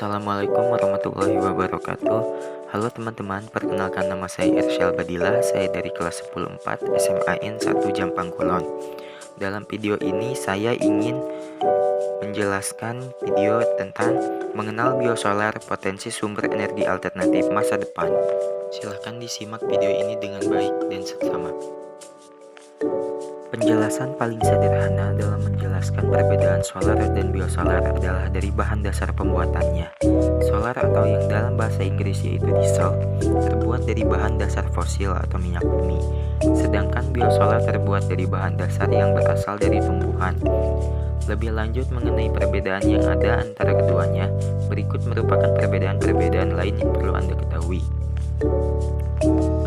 Assalamualaikum warahmatullahi wabarakatuh. Halo teman-teman, perkenalkan nama saya Irsyal Badila. Saya dari kelas 10-4 SMAN 1 Jampang Kulon. Dalam video ini saya ingin menjelaskan video tentang mengenal biosolar, potensi sumber energi alternatif masa depan. Silahkan disimak video ini dengan baik dan seksama. Penjelasan paling sederhana dalam menjelaskan perbedaan solar dan biosolar adalah dari bahan dasar pembuatannya. Solar atau yang dalam bahasa Inggris yaitu diesel terbuat dari bahan dasar fosil atau minyak bumi, sedangkan biosolar terbuat dari bahan dasar yang berasal dari tumbuhan. Lebih lanjut mengenai perbedaan yang ada antara keduanya, berikut merupakan perbedaan-perbedaan lain yang perlu Anda ketahui.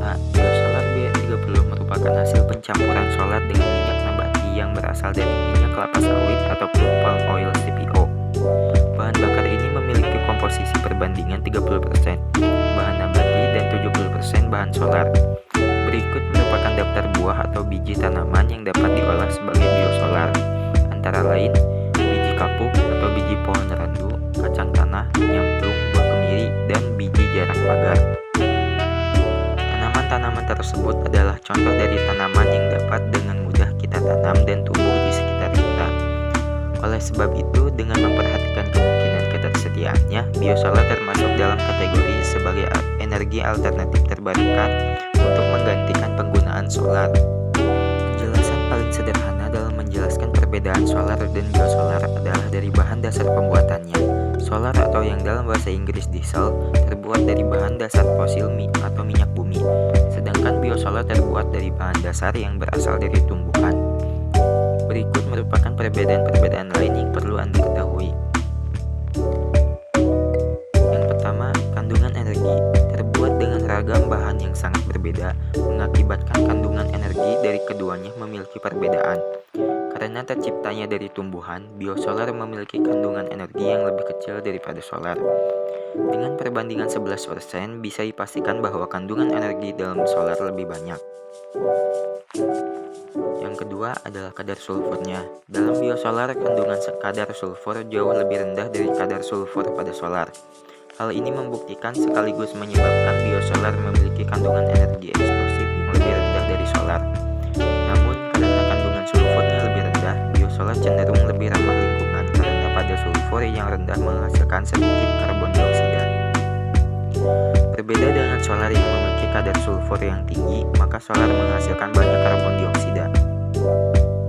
A. Biosolar B30 merupakan hasil pencampuran solar dengan minyak nabati yang berasal dari minyak kelapa sawit ataupun palm oil CPO. Bahan bakar ini memiliki komposisi perbandingan 30% bahan nabati dan 70% bahan solar. Berikut merupakan daftar buah atau biji tanaman yang dapat diolah sebagai biosolar, antara lain biji kapuk atau biji pohon randu, kacang tanah, nyamplung, buah kemiri, dan biji jarang pagar. Tanaman tersebut adalah contoh dari tanaman yang dapat dengan mudah kita tanam dan tumbuh di sekitar kita. Oleh sebab itu, dengan memperhatikan kemungkinan ketersediaannya, biosolar termasuk dalam kategori sebagai energi alternatif terbarukan untuk menggantikan penggunaan solar. Penjelasan paling sederhana dalam menjelaskan perbedaan solar dan biosolar adalah dari bahan dasar pembuatannya. Solar atau yang dalam bahasa Inggris diesel terbuat dari bahan dasar fosil atau minyak bumi, sedangkan biosolar terbuat dari bahan dasar yang berasal dari tumbuhan. Berikut merupakan perbedaan-perbedaan lain yang perlu Anda ketahui. Yang pertama, kandungan energi terbuat dengan ragam bahan yang sangat berbeda, mengakibatkan kandungan energi dari keduanya memiliki perbedaan. Karena terciptanya dari tumbuhan, biosolar memiliki kandungan energi yang lebih kecil daripada solar. Dengan perbandingan 11%, bisa dipastikan bahwa kandungan energi dalam solar lebih banyak. Yang kedua adalah kadar sulfurnya. Dalam biosolar, kandungan kadar sulfur jauh lebih rendah dari kadar sulfur pada solar. Hal ini membuktikan sekaligus menyebabkan biosolar memiliki kandungan energi eksplosif yang lebih rendah dari solar. Namun, karena kandungan sulfurnya lebih rendah, biosolar cenderung lebih ramah lingkungan karena pada sulfur yang rendah menghasilkan sedikit karbon dioksida. Berbeda dengan solar yang memiliki kadar sulfur yang tinggi, maka solar menghasilkan banyak karbon dioksida.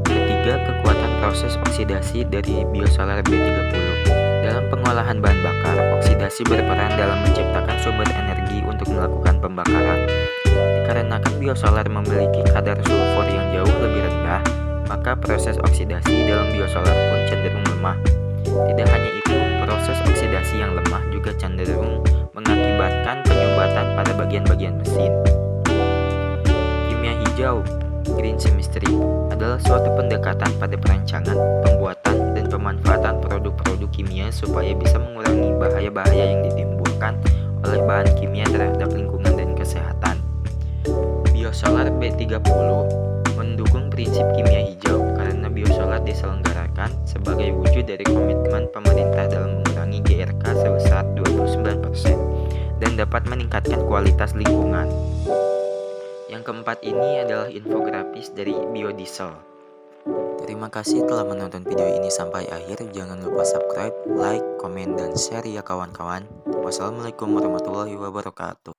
Ketiga, kekuatan proses oksidasi dari biosolar B30. Dalam pengolahan bahan bakar, oksidasi berperan dalam menciptakan sumber energi untuk melakukan pembakaran. Dikarenakan biosolar memiliki kadar sulfur yang jauh lebih rendah, maka proses oksidasi dalam biosolar pun cenderung lemah. Tidak hanya itu, proses oksidasi yang lemah juga cenderung mengakibatkan penyumbatan pada bagian-bagian mesin. Kimia hijau, green chemistry, adalah suatu pendekatan pada perancangan, pembuatan, dan pemanfaatan produk-produk kimia supaya bisa mengurangi bahaya-bahaya yang ditimbulkan oleh bahan kimia terhadap lingkungan dan kesehatan. Biosolar B30 mendukung prinsip kimia hijau karena biosolar diselenggarakan sebagai wujud dari komitmen pemerintah dalam mengurangi GRK sebesar 29% dan dapat meningkatkan kualitas lingkungan. Yang keempat ini adalah infografis dari biodiesel. Terima kasih telah menonton video ini sampai akhir. Jangan lupa subscribe, like, komen, dan share ya kawan-kawan. Wassalamualaikum warahmatullahi wabarakatuh.